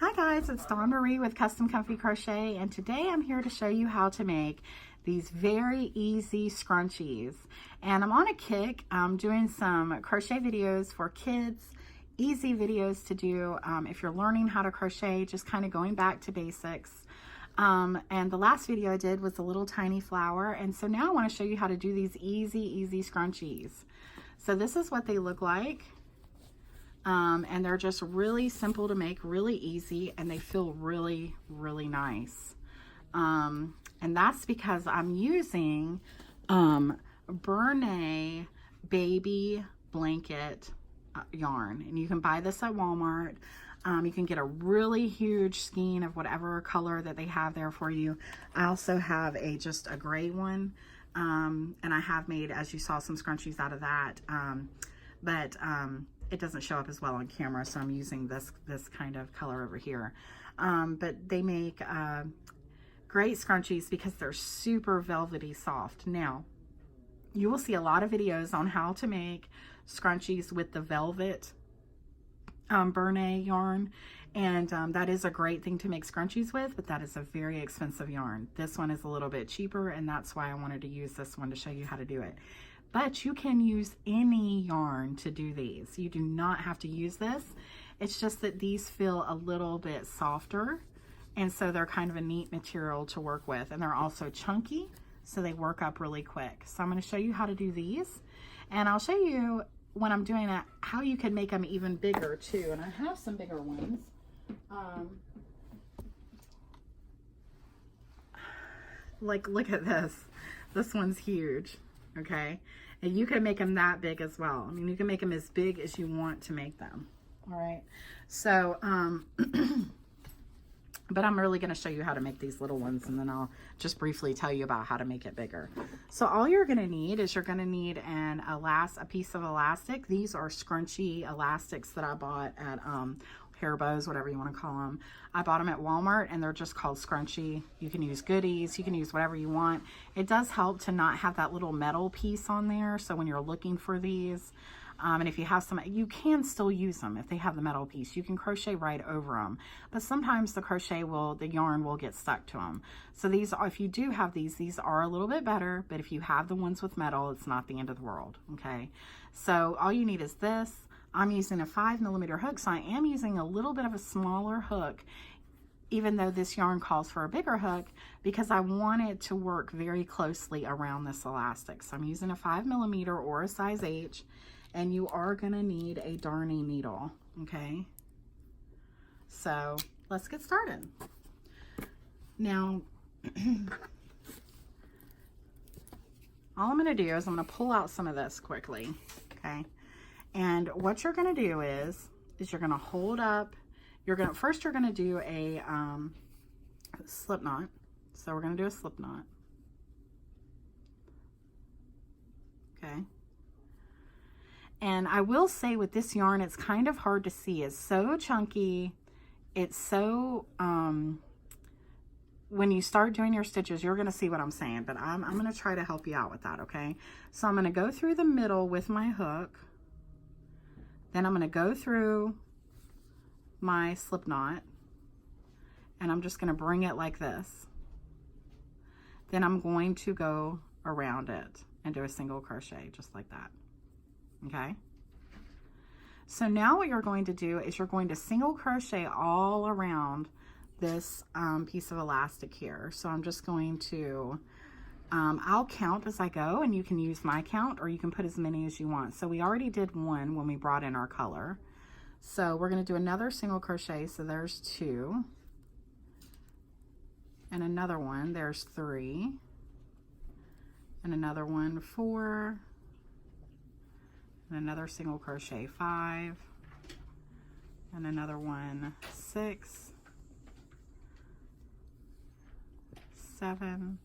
Hi guys, it's Dawn Marie with Custom Comfy Crochet, and today I'm here to show you how to make these very easy scrunchies. And I'm on a kick. I'm doing some crochet videos for kids, easy videos to do if you're learning how to crochet, just kind of going back to basics. And the last video I did was a little tiny flower, and so now I want to show you how to do these easy scrunchies. So this is what they look like. And they're just really simple to make, really easy, and they feel really nice. And that's because I'm using Bernay baby blanket yarn, and you can buy this at Walmart. You can get a really huge skein of whatever color that they have there for you. I also have just a gray one, and I have made, as you saw, some scrunchies out of that. It doesn't show up as well on camera, so I'm using this kind of color over here. But they make great scrunchies because they're super velvety soft. Now, you will see a lot of videos on how to make scrunchies with the velvet Bernay yarn, and that is a great thing to make scrunchies with, but that is a very expensive yarn. This one is a little bit cheaper, and that's why I wanted to use this one to show you how to do it. But you can use any yarn to do these. You do not have to use this. It's just that these feel a little bit softer, and so they're kind of a neat material to work with, and they're also chunky, so they work up really quick. So I'm going to show you how to do these, and I'll show you when I'm doing it how you can make them even bigger too. And I have some bigger ones. Like, look at this. This one's huge. Okay, and you can make them that big as well. I mean, you can make them as big as you want to make them. All right, so but I'm really going to show you how to make these little ones, and then I'll just briefly tell you about how to make it bigger. So all you're going to need is a piece of elastic. These are scrunchy elastics that I bought at hair bows, whatever you want to call them. I bought them at Walmart, and they're just called scrunchie. You can use goodies, you can use whatever you want. It does help to not have that little metal piece on there, so when you're looking for these, and if you have some, you can still use them if they have the metal piece. You can crochet right over them, but sometimes the yarn will get stuck to them. So these are, if you do have these are a little bit better, but if you have the ones with metal, it's not the end of the world. Okay, so all you need is this. I'm using a 5mm hook, so I am using a little bit of a smaller hook, even though this yarn calls for a bigger hook, because I want it to work very closely around this elastic. So I'm using a 5mm or a size H, and you are gonna need a darning needle, okay? So let's get started. Now, all I'm gonna do is I'm gonna pull out some of this quickly, okay? And what you're going to do is you're going to hold up, first you're going to do a slip knot. So we're going to do a slip knot. Okay. And I will say with this yarn, it's kind of hard to see. It's so chunky. It's so, when you start doing your stitches, you're going to see what I'm saying, but I'm going to try to help you out with that. Okay. So I'm going to go through the middle with my hook. Then I'm going to go through my slip knot, and I'm just going to bring it like this. Then I'm going to go around it and do a single crochet just like that. Okay. So now what you're going to do is you're going to single crochet all around this piece of elastic here. So I'm just going to I'll count as I go, and you can use my count, or you can put as many as you want. So we already did one when we brought in our color. So we're going to do another single crochet. So there's 2, and another one, there's 3, and another one, 4, and another single crochet, 5, and another one, 6, 7,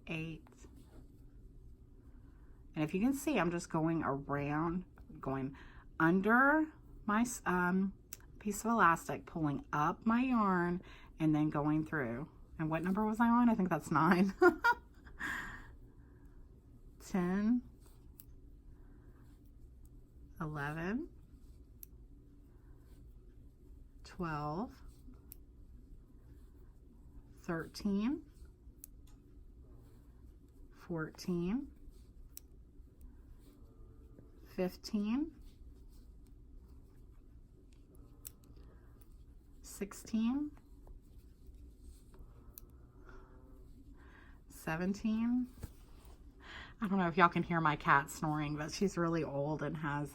8, and if you can see, I'm just going around, going under my piece of elastic, pulling up my yarn, and then going through. And what number was I on? I think that's 9. 10, 11, 12, 13, 14, 15, 16, 17. I don't know if y'all can hear my cat snoring, but she's really old and has,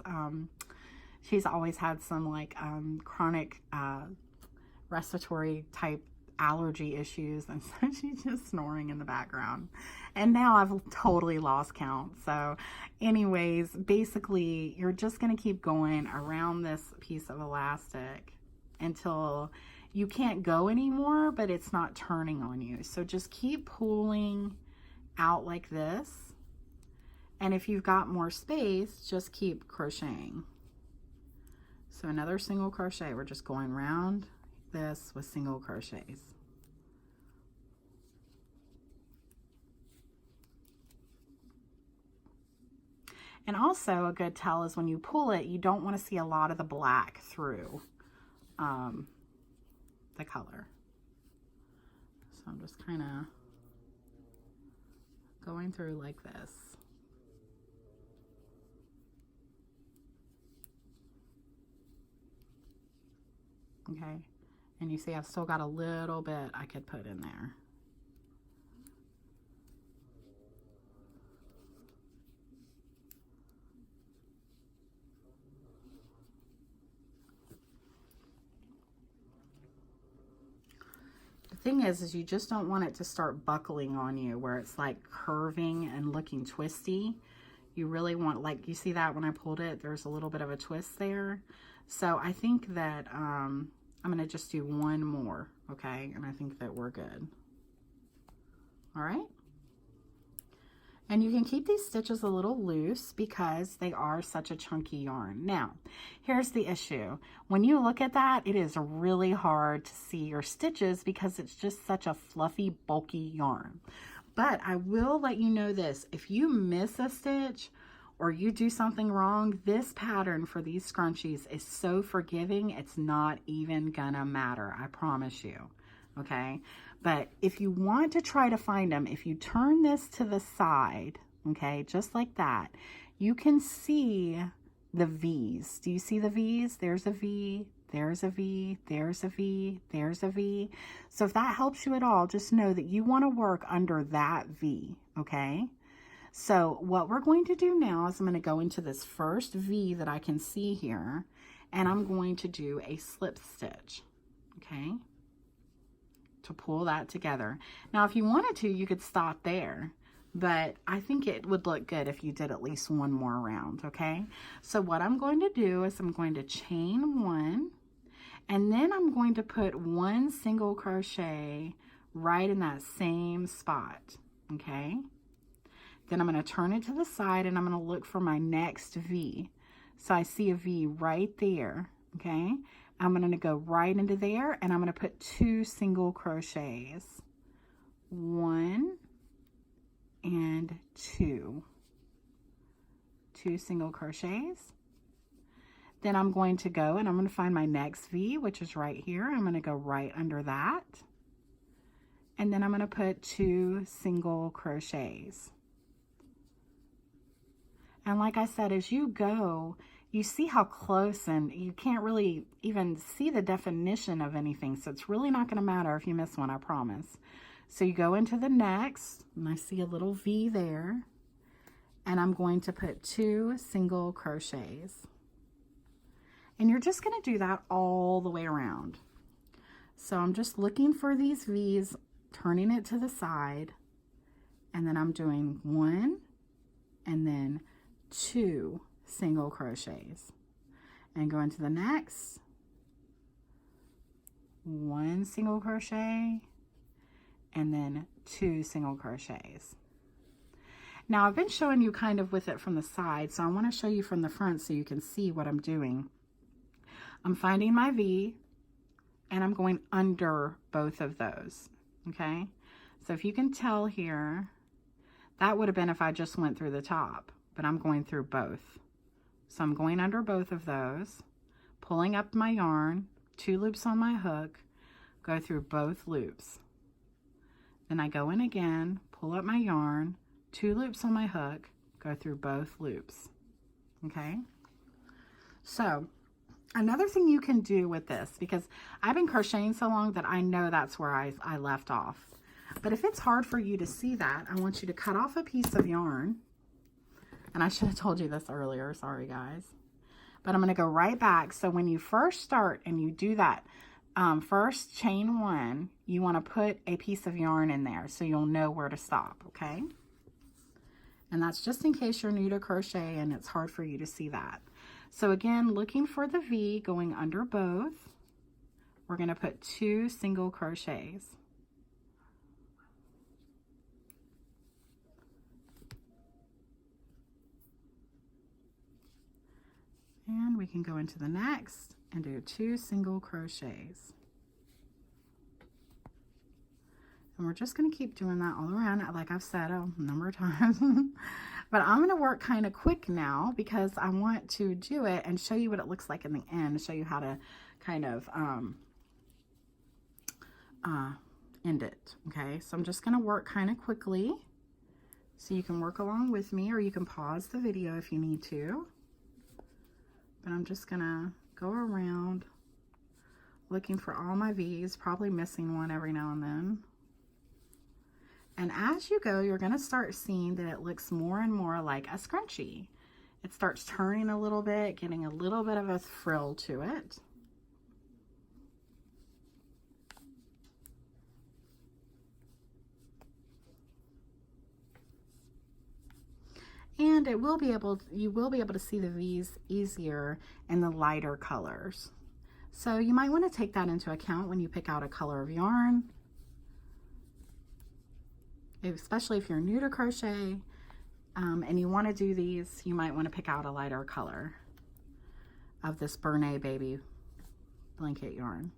she's always had some like chronic respiratory type allergy issues, and so she's just snoring in the background. And now I've totally lost count. So anyways, basically you're just going to keep going around this piece of elastic until you can't go anymore, but it's not turning on you. So just keep pulling out like this. And if you've got more space, just keep crocheting. So another single crochet. We're just going around this with single crochets. And also a good tell is when you pull it, you don't want to see a lot of the black through the color. So I'm just kind of going through like this. Okay, and you see I've still got a little bit I could put in there. The thing is you just don't want it to start buckling on you where it's like curving and looking twisty. You really want, like, you see that when I pulled it, there's a little bit of a twist there. So I think that I'm going to just do one more, okay? And I think that we're good. All right? And you can keep these stitches a little loose because they are such a chunky yarn. Now, here's the issue. When you look at that, it is really hard to see your stitches because it's just such a fluffy, bulky yarn. But I will let you know this. If you miss a stitch or you do something wrong, this pattern for these scrunchies is so forgiving, it's not even gonna matter. I promise you, okay? But if you want to try to find them, if you turn this to the side, okay, just like that, you can see the V's. Do you see the V's? There's a V, there's a V, there's a V, there's a V. So if that helps you at all, just know that you want to work under that V, okay? So what we're going to do now is I'm going to go into this first V that I can see here, and I'm going to do a slip stitch, okay, to pull that together. Now, if you wanted to, you could stop there, but I think it would look good if you did at least one more round, okay? So what I'm going to do is I'm going to chain one, and then I'm going to put one single crochet right in that same spot, okay? Then I'm going to turn it to the side and I'm going to look for my next V. So I see a V right there, okay? I'm going to go right into there and I'm going to put 2 single crochets. 1 and 2. 2 single crochets. Then I'm going to go and I'm going to find my next V, which is right here. I'm going to go right under that. And then I'm going to put 2 single crochets. And like I said, as you go, you see how close, and you can't really even see the definition of anything. So it's really not going to matter if you miss one, I promise. So you go into the next, and I see a little V there. And I'm going to put 2 single crochets. And you're just going to do that all the way around. So I'm just looking for these V's, turning it to the side. And then I'm doing 1 and then 2 single crochets, and go into the next, 1 single crochet, and then 2 single crochets. Now I've been showing you kind of with it from the side, so I want to show you from the front so you can see what I'm doing. I'm finding my V and I'm going under both of those, okay? So if you can tell here, that would have been if I just went through the top, but I'm going through both. So I'm going under both of those, pulling up my yarn, 2 loops on my hook, go through both loops. Then I go in again, pull up my yarn, 2 loops on my hook, go through both loops. Okay? So, another thing you can do with this, because I've been crocheting so long that I know that's where I left off. But if it's hard for you to see that, I want you to cut off a piece of yarn. And I should have told you this earlier, sorry guys. But I'm going to go right back. So when you first start and you do that first chain 1, you want to put a piece of yarn in there so you'll know where to stop, okay? And that's just in case you're new to crochet and it's hard for you to see that. So again, looking for the V going under both, we're going to put 2 single crochets. And we can go into the next and do 2 single crochets. And we're just going to keep doing that all around, like I've said a number of times. But I'm going to work kind of quick now because I want to do it and show you what it looks like in the end, show you how to kind of end it. Okay, so I'm just going to work kind of quickly so you can work along with me, or you can pause the video if you need to. But I'm just going to go around looking for all my V's, probably missing one every now and then. And as you go, you're going to start seeing that it looks more and more like a scrunchie. It starts turning a little bit, getting a little bit of a frill to it. And it will be able, you will be able to see the V's easier in the lighter colors. So you might want to take that into account when you pick out a color of yarn. Especially if you're new to crochet and you want to do these, you might want to pick out a lighter color of this Bernay Baby blanket yarn.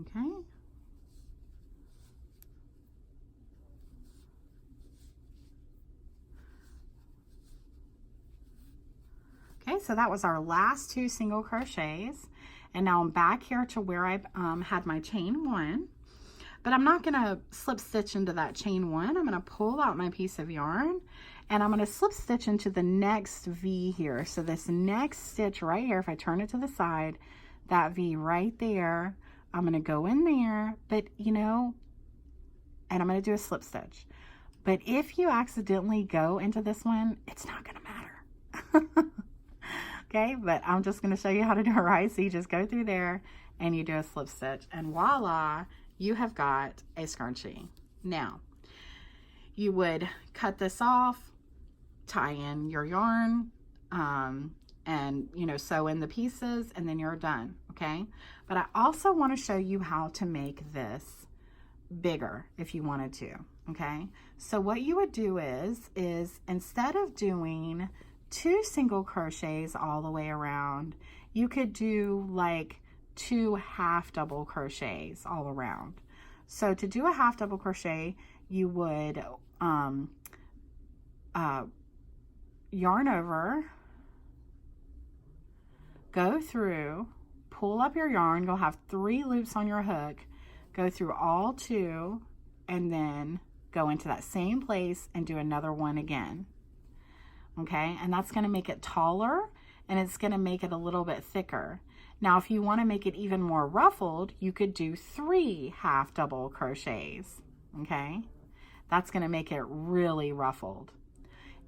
Okay. Okay, so that was our last 2 single crochets. And now I'm back here to where I had my chain 1. But I'm not going to slip stitch into that chain 1. I'm going to pull out my piece of yarn and I'm going to slip stitch into the next V here. So this next stitch right here, if I turn it to the side, that V right there, I'm going to go in there, but you know, and I'm going to do a slip stitch. But if you accidentally go into this one, it's not going to matter. Okay, but I'm just going to show you how to do it right. So you just go through there and you do a slip stitch and voila, you have got a scrunchie. Now, you would cut this off, tie in your yarn, and you know, sew in the pieces, and then you're done, okay? But I also want to show you how to make this bigger if you wanted to, okay? So what you would do is instead of doing 2 single crochets all the way around, you could do like 2 half double crochets all around. So to do a half double crochet, you would yarn over, go through, pull up your yarn, you'll have 3 loops on your hook, go through all 2, and then go into that same place and do another one again. Okay, and that's going to make it taller and it's going to make it a little bit thicker. Now, if you want to make it even more ruffled, you could do 3 half double crochets. Okay, that's going to make it really ruffled.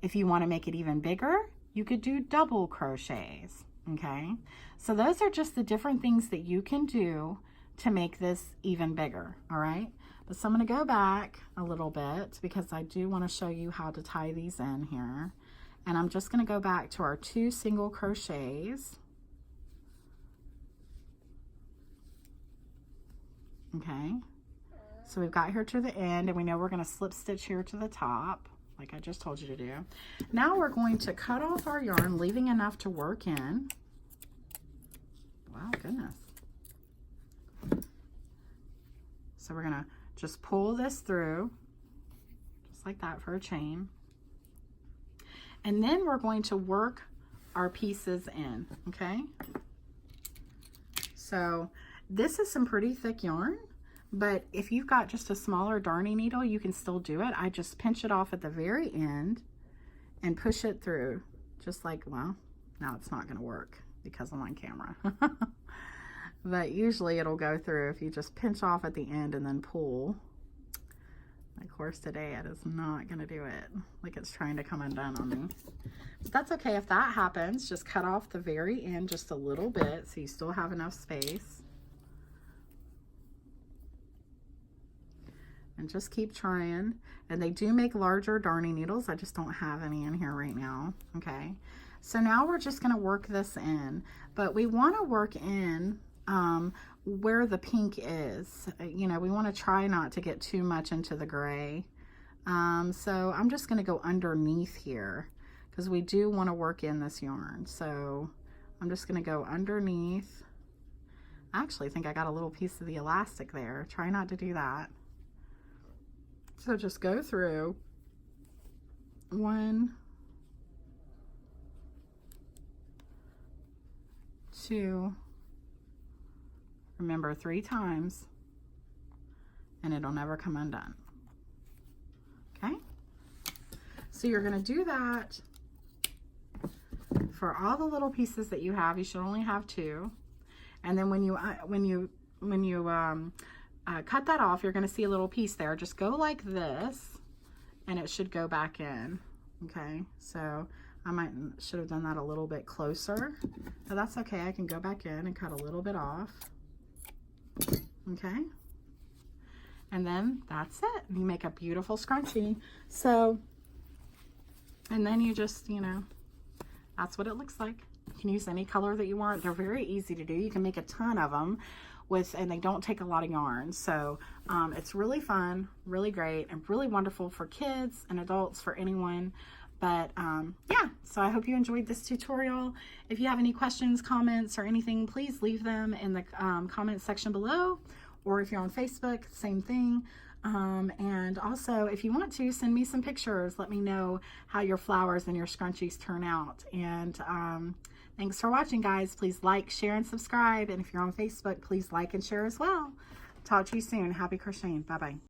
If you want to make it even bigger, you could do double crochets. Okay, so those are just the different things that you can do to make this even bigger. All right, but so I'm going to go back a little bit because I do want to show you how to tie these in here. And I'm just going to go back to our 2 single crochets. Okay, so we've got here to the end, and we know we're going to slip stitch here to the top, like I just told you to do. Now we're going to cut off our yarn, leaving enough to work in. Wow, goodness. So we're going to just pull this through, just like that for a chain. And then we're going to work our pieces in, okay? So this is some pretty thick yarn, but if you've got just a smaller darning needle, you can still do it. I just pinch it off at the very end and push it through, just like, well, now it's not gonna work because I'm on camera. But usually it'll go through if you just pinch off at the end and then pull. Of course today it is not gonna do it. Like it's trying to come undone on me. But that's okay. If that happens, just cut off the very end just a little bit so you still have enough space. And just keep trying. And they do make larger darning needles. I just don't have any in here right now. Okay. So now we're just gonna work this in. But we wanna work in where the pink is. You know, we want to try not to get too much into the gray. So I'm just going to go underneath here because we do want to work in this yarn. So I'm just going to go underneath. I actually think I got a little piece of the elastic there. Try not to do that. So just go through 1, 2, remember 3 times, and it'll never come undone. Okay, so you're going to do that for all the little pieces that you have. You should only have 2, and then when you cut that off, you're going to see a little piece there. Just go like this, and it should go back in. Okay, so I should have done that a little bit closer, but that's okay. I can go back in and cut a little bit off. Okay, and then that's it. You make a beautiful scrunchie. So, and then you just, you know, that's what it looks like. You can use any color that you want. They're very easy to do. You can make a ton of them and they don't take a lot of yarn. So it's really fun, really great, and really wonderful for kids and adults, for anyone. But yeah, so I hope you enjoyed this tutorial. If you have any questions, comments, or anything, please leave them in the comment section below. Or if you're on Facebook, same thing. And also, if you want to, send me some pictures. Let me know how your flowers and your scrunchies turn out. And thanks for watching, guys. Please like, share, and subscribe. And if you're on Facebook, please like and share as well. Talk to you soon. Happy crocheting. Bye-bye.